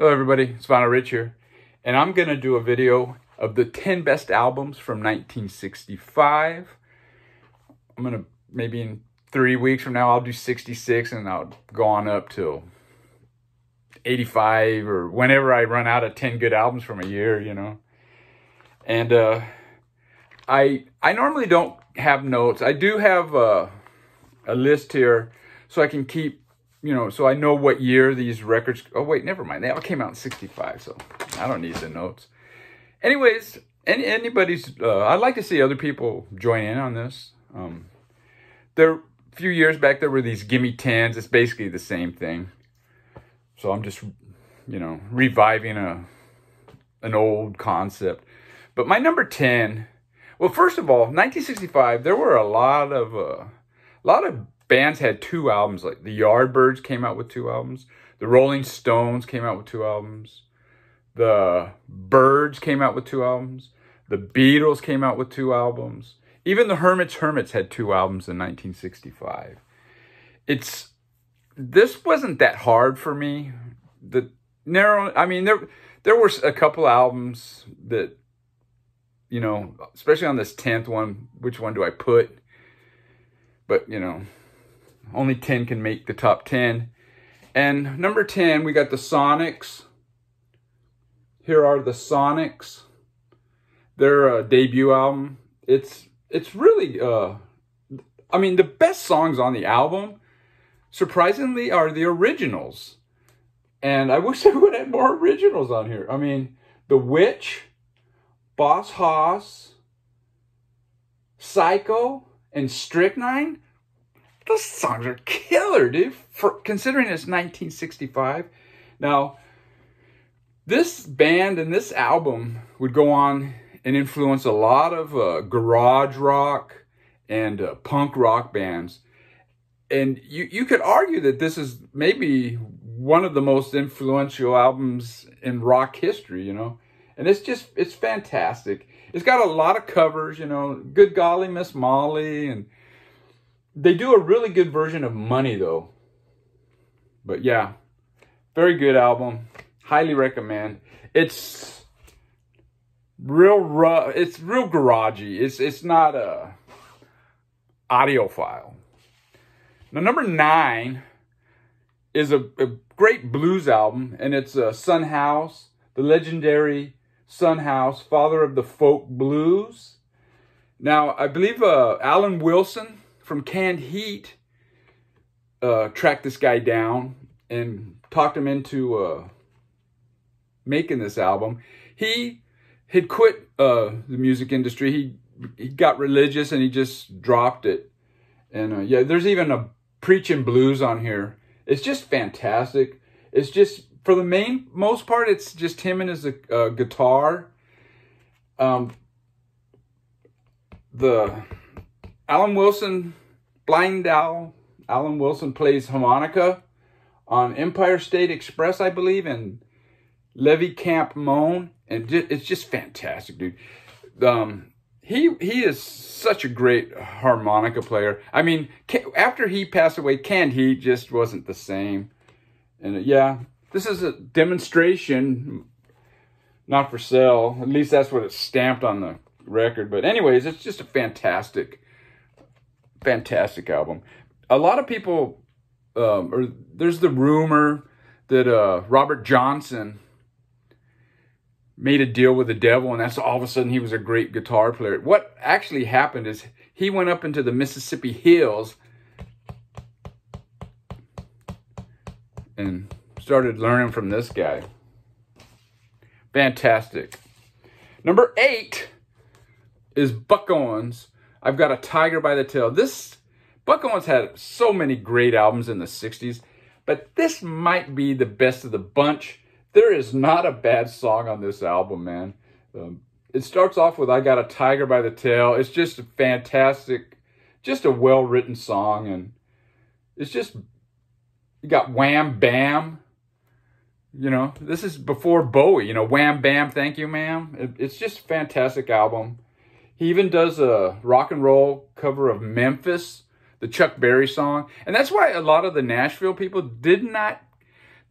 Hello everybody, it's Vinyl Rich here, and I'm going to do a video of the 10 best albums from 1965. I'm going to, maybe in 3 weeks from now, I'll do 66 and I'll go on up till 85 or whenever I run out of 10 good albums from a year, you know. And I normally don't have notes. I do have a list here so I can keep, you know, so I know what year these records... Oh, wait, never mind. They all came out in 65, so I don't need the notes. Anyways, anybody's... I'd like to see other people join in on this. A few years back, there were these Gimme 10s. It's basically the same thing. So I'm just, you know, reviving an old concept. But my number 10... Well, first of all, 1965, there were a lot of bands had 2 albums. Like the Yardbirds came out with 2 albums. The Rolling Stones came out with 2 albums. The Byrds came out with 2 albums. The Beatles came out with 2 albums. Even the Hermits had 2 albums in 1965. This wasn't that hard for me. I mean, there were a couple albums that, you know, especially on this 10th one, which one do I put? But, you know, only 10 can make the top 10. And number 10, we got the Sonics. Here are the Sonics. Their debut album. It's really, I mean, the best songs on the album, surprisingly, are the originals. And I wish I would have had more originals on here. I mean, The Witch, Boss Hoss, Psycho, and Strychnine. Those songs are killer, dude, considering it's 1965. Now, this band and this album would go on and influence a lot of garage rock and punk rock bands. And you could argue that this is maybe one of the most influential albums in rock history, you know. And it's fantastic. It's got a lot of covers, you know, Good Golly Miss Molly, and they do a really good version of Money, though. But yeah, very good album. Highly recommend. It's real rough. It's real garagey. It's not a audiophile. Now, number 9 is a great blues album, and it's Son House, the legendary Son House, father of the folk blues. Now, I believe Alan Wilson from Canned Heat tracked this guy down and talked him into making this album. He had quit the music industry. He got religious and he just dropped it. And yeah, there's even a Preaching Blues on here. It's just fantastic. It's just, for the most part, it's just him and his guitar. The Alan Wilson, Blind Owl, Alan Wilson plays harmonica on Empire State Express, I believe, and Levy Camp Moan, and it's just fantastic, dude. He is such a great harmonica player. I mean, after he passed away, Canned Heat just wasn't the same. And yeah, this is a demonstration, not for sale. At least that's what it's stamped on the record. But anyways, it's just a fantastic album. A lot of people, there's the rumor that Robert Johnson made a deal with the devil, and that's all of a sudden he was a great guitar player. What actually happened is he went up into the Mississippi Hills and started learning from this guy. Fantastic. Number 8 is Buck Owens. I've Got a Tiger by the Tail. Buck Owens had so many great albums in the 60s, but this might be the best of the bunch. There is not a bad song on this album, man. It starts off with I Got a Tiger by the Tail. It's just a fantastic, just a well-written song. And it's just, you got Wham Bam. You know, this is before Bowie. You know, Wham Bam, Thank You Ma'am. It's just a fantastic album. He even does a rock and roll cover of Memphis, the Chuck Berry song. And that's why a lot of the Nashville people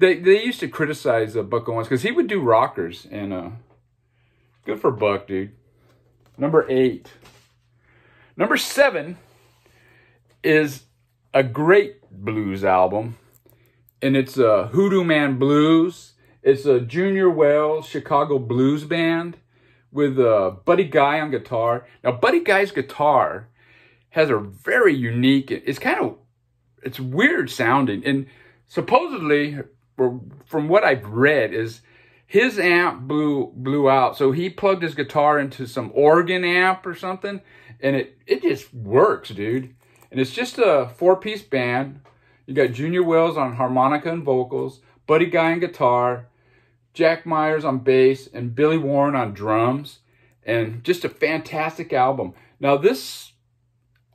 They used to criticize Buck Owens because he would do rockers, and good for Buck, dude. Number 8. Number 7 is a great blues album, and it's Hoodoo Man Blues. It's a Junior Wells Chicago Blues Band with Buddy Guy on guitar. Now, Buddy Guy's guitar has a very unique, it's weird sounding, and supposedly, from what I've read, is his amp blew out, so he plugged his guitar into some organ amp or something, and it just works, dude. And it's just a 4-piece band. You got Junior Wells on harmonica and vocals, Buddy Guy on guitar, Jack Myers on bass, and Billy Warren on drums, and just a fantastic album. Now, this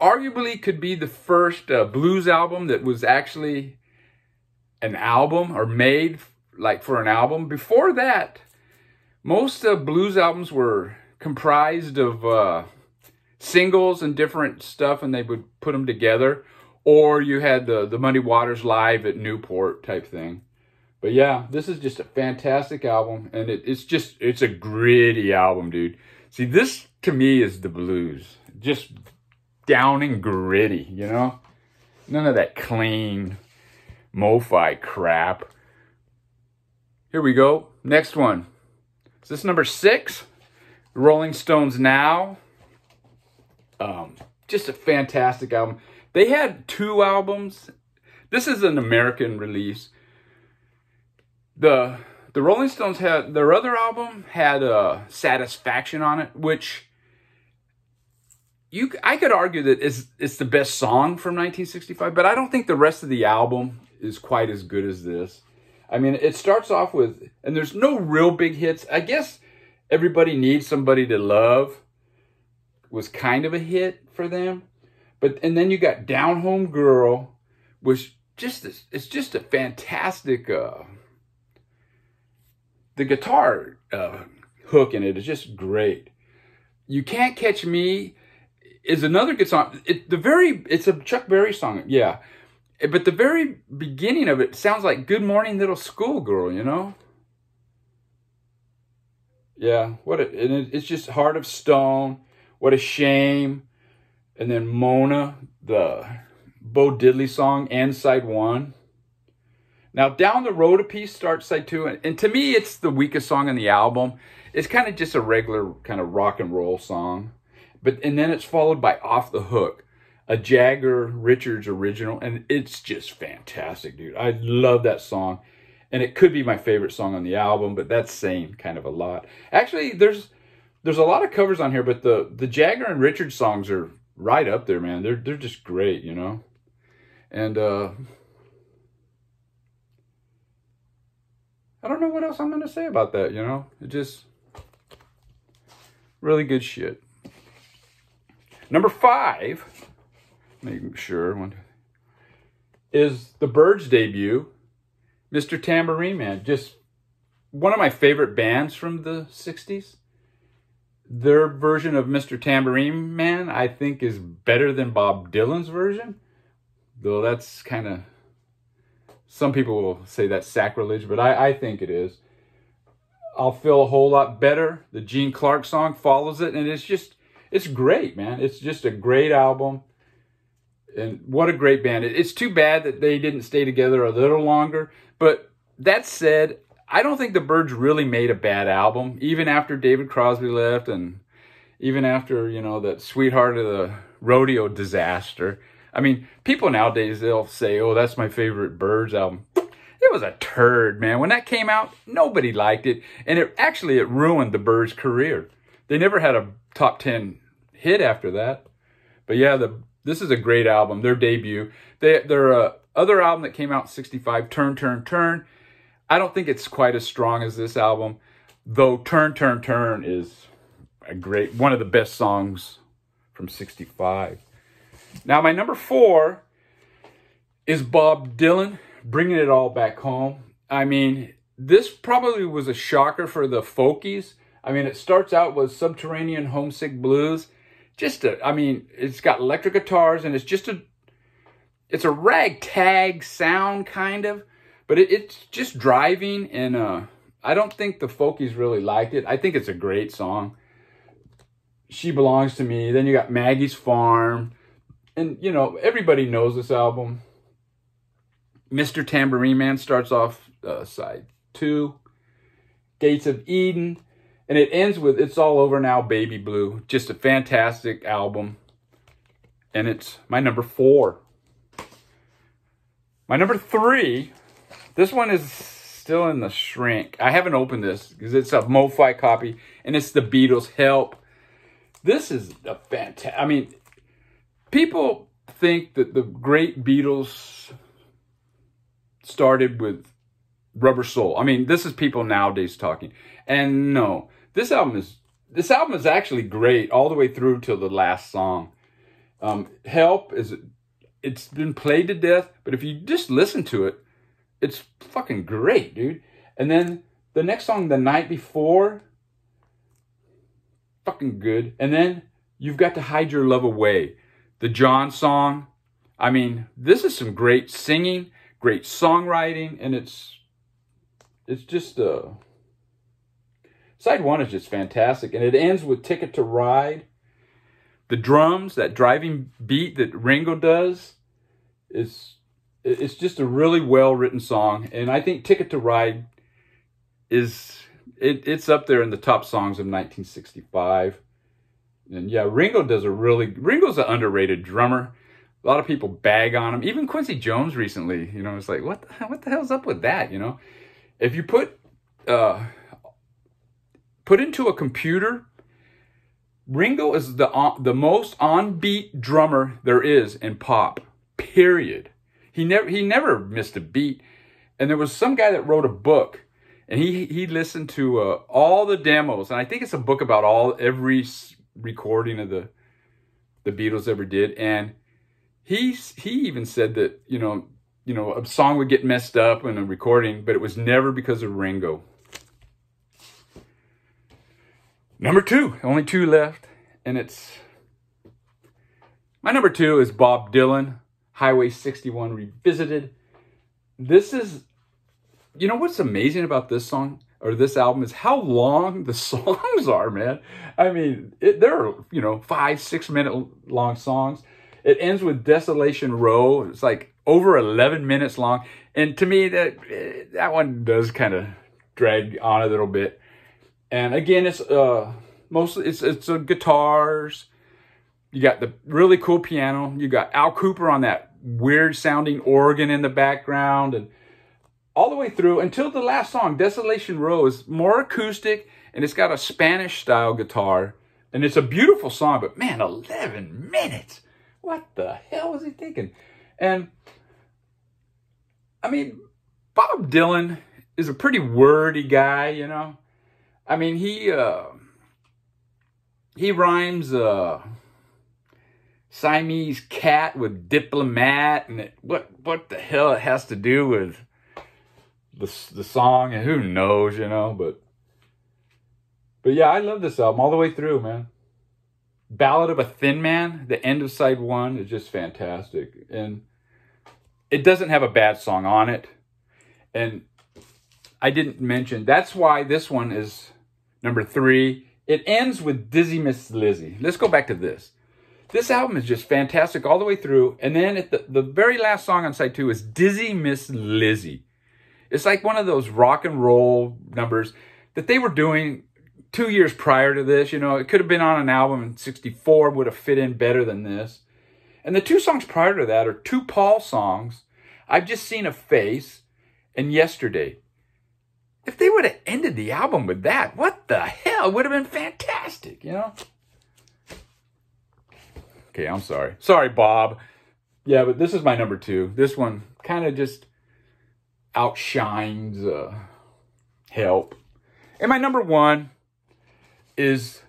arguably could be the first blues album that was actually an album or made like for an album. Before that, most blues albums were comprised of singles and different stuff, and they would put them together, or you had the Muddy Waters live at Newport type thing. But yeah, this is just a fantastic album, and it's a gritty album, dude. See, this to me is the blues, just down and gritty, you know? None of that clean mo-fi crap. Here we go. Next one. Is this number 6? Rolling Stones Now. Just a fantastic album. They had 2 albums. This is an American release. The Rolling Stones had, their other album had Satisfaction on it, which I could argue that it's the best song from 1965, but I don't think the rest of the album is quite as good as this. I mean, it starts off with, and there's no real big hits. I guess Everybody Needs Somebody to Love was kind of a hit for them. And then you got Down Home Girl, which it's just a fantastic, the guitar hook in it is just great. You Can't Catch Me is another good song. It's a Chuck Berry song, yeah. But the very beginning of it sounds like Good Morning Little Schoolgirl, you know? Yeah, it's just Heart of Stone, What a Shame. And then Mona, the Bo Diddley song, and side 1. Now, Down the Road a Piece starts side 2. And to me, it's the weakest song on the album. It's kind of just a regular kind of rock and roll song. And then it's followed by Off the Hook, a Jagger Richards original. And it's just fantastic, dude. I love that song. And it could be my favorite song on the album, but that's saying kind of a lot. Actually, there's a lot of covers on here, but the Jagger and Richards songs are right up there, man. They're just great, you know? And I don't know what else I'm going to say about that, you know? It just really good shit. Number 5, making sure, is the Byrds' debut, Mr. Tambourine Man. Just one of my favorite bands from the 60s. Their version of Mr. Tambourine Man, I think, is better than Bob Dylan's version. Though that's kind of, some people will say that's sacrilege, but I think it is. I'll Feel a Whole Lot Better. The Gene Clark song follows it, and it's great, man. It's just a great album. And what a great band. It's too bad that they didn't stay together a little longer. But that said, I don't think the Byrds really made a bad album, even after David Crosby left, and even after, you know, that Sweetheart of the Rodeo disaster. I mean, people nowadays, they'll say, oh, that's my favorite Byrds album. It was a turd, man. When that came out, nobody liked it. And it ruined the Byrds' career. They never had a top 10 hit after that. But yeah, this is a great album, their debut. Their other album that came out in 65, Turn, Turn, Turn. I don't think it's quite as strong as this album, though Turn, Turn, Turn is one of the best songs from 65. Now, my number 4 is Bob Dylan, Bringing It All Back Home. I mean, this probably was a shocker for the folkies. I mean, it starts out with Subterranean Homesick Blues. It's got electric guitars, and it's a ragtag sound, kind of. But it's just driving, and I don't think the folkies really liked it. I think it's a great song. She Belongs to Me. Then you got Maggie's Farm. And, you know, everybody knows this album. Mr. Tambourine Man starts off side 2. Gates of Eden. And it ends with It's All Over Now, Baby Blue. Just a fantastic album. And it's my number 4. My number 3, this one is still in the shrink. I haven't opened this because it's a MoFi copy. And it's the Beatles' Help. This is a fantastic... I mean, people think that the great Beatles started with Rubber Soul. I mean, this is people nowadays talking. And no, this album is actually great all the way through till the last song. Help it's been played to death, but if you just listen to it, it's fucking great, dude. And then the next song, The Night Before, fucking good. And then You've Got to Hide Your Love Away, the John song. I mean, this is some great singing, great songwriting, and it's just side 1 is just fantastic, and it ends with Ticket to Ride. The drums, that driving beat that Ringo does, it's just a really well written song, and I think Ticket to Ride it's up there in the top songs of 1965. And yeah, Ringo's an underrated drummer. A lot of people bag on him. Even Quincy Jones recently, you know, it's like, what the hell's up with that, you know? If you put into a computer, Ringo is the most on-beat drummer there is in pop, period. He never missed a beat. And there was some guy that wrote a book, and he listened to all the demos, and I think it's a book about every recording of the Beatles ever did, and he even said that, you know, a song would get messed up in a recording, but it was never because of Ringo. Number 2, only 2 left, and my number 2 is Bob Dylan, Highway 61 Revisited. This is, you know what's amazing about this song or this album is how long the songs are, man. I mean, they're, you know, 5-6 minute long songs. It ends with Desolation Row. It's like over 11 minutes long. And to me, that one does kind of drag on a little bit. And again, it's mostly it's guitars. You got the really cool piano. You got Al Cooper on that weird sounding organ in the background, and all the way through until the last song, Desolation Row, is more acoustic, and it's got a Spanish style guitar, and it's a beautiful song. But man, 11 minutes. What the hell was he thinking? And I mean, Bob Dylan is a pretty wordy guy, you know. I mean, he rhymes Siamese cat with diplomat, and what the hell it has to do with the song, and who knows, you know. But yeah, I love this album all the way through, man. Ballad of a Thin Man, the end of side 1 is just fantastic, and it doesn't have a bad song on it. And I didn't mention, that's why this one is number 3. It ends with Dizzy Miss Lizzy. Let's go back to this. This album is just fantastic all the way through. And then at the very last song on side 2 is Dizzy Miss Lizzy. It's like one of those rock and roll numbers that they were doing 2 years prior to this. You know, it could have been on an album in 64, would have fit in better than this. And the 2 songs prior to that are 2 Paul songs, I've Just Seen a Face, and Yesterday. If they would have ended the album with that, what the hell? It would have been fantastic, you know? Okay, I'm sorry. Sorry, Bob. Yeah, but this is my number 2. This one kind of just outshines Help. And my number 1 is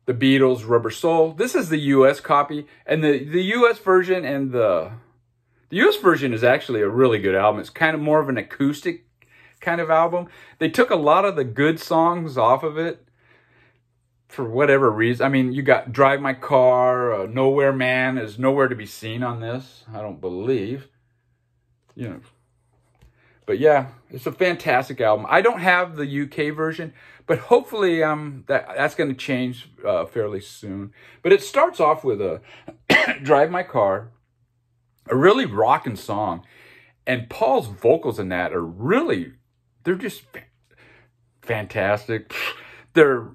the Beatles' Rubber Soul. This is the U.S. copy, and the U.S. version and the U.S. version is actually a really good album. It's kind of more of an acoustic kind of album. They took a lot of the good songs off of it for whatever reason. I mean, you got Drive My Car, Nowhere Man is nowhere to be seen on this, I don't believe. You know. But yeah, it's a fantastic album. I don't have the UK version, but hopefully that's going to change fairly soon. But it starts off with a Drive My Car, a really rocking song. And Paul's vocals in that are really, they're just fantastic. They're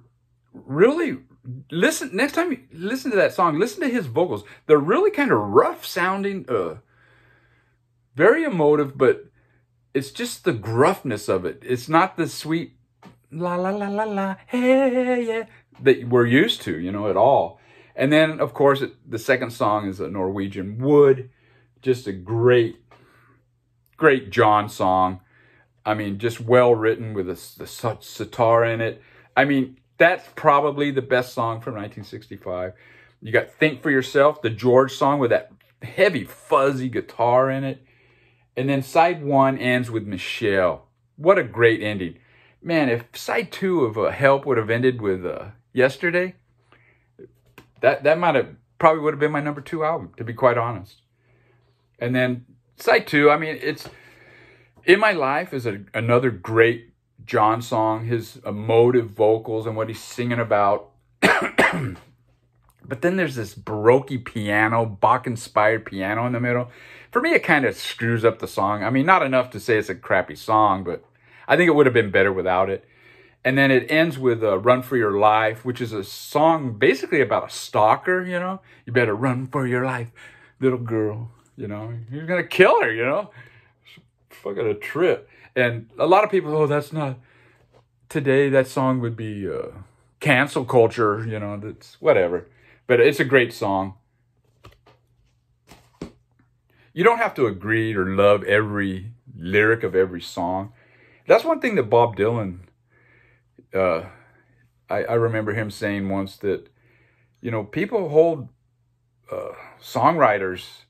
really, next time you listen to that song, listen to his vocals. They're really kind of rough sounding, very emotive, but it's just the gruffness of it. It's not the sweet la la la la la hey yeah that we're used to, you know, at all. And then, of course, the second song is a Norwegian Wood. Just a great John song. I mean, just well written with the sitar in it. I mean, that's probably the best song from 1965. You got Think for Yourself, the George song with that heavy fuzzy guitar in it. And then side 1 ends with Michelle. What a great ending. Man, if side 2 of Help would have ended with Yesterday, that probably would have been my number 2 album, to be quite honest. And then side 2, I mean, it's In My Life is another great John song. His emotive vocals and what he's singing about. But then there's this Baroque piano, Bach-inspired piano in the middle. For me, it kind of screws up the song. I mean, not enough to say it's a crappy song, but I think it would have been better without it. And then it ends with Run for Your Life, which is a song basically about a stalker, you know. You better run for your life, little girl, you know. You're going to kill her, you know. It's fucking a trip. And a lot of people, oh, that's not... Today, that song would be cancel culture, you know. That's whatever. But it's a great song. You don't have to agree or love every lyric of every song. That's one thing that Bob Dylan, I remember him saying once that, you know, people hold songwriters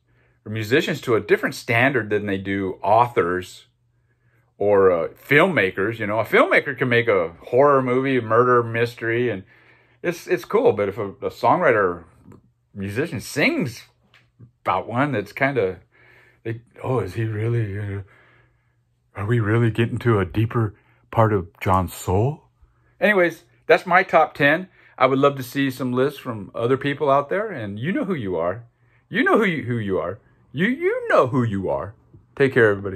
or musicians to a different standard than they do authors or filmmakers. You know, a filmmaker can make a horror movie, a murder mystery, and it's cool. But if a songwriter, musician sings about one that's kind of, oh, is he really, are we really getting to a deeper part of John's soul? Anyways, that's my top 10. I would love to see some lists from other people out there, and you know who you are. You know who you are. You know who you are. Take care, everybody.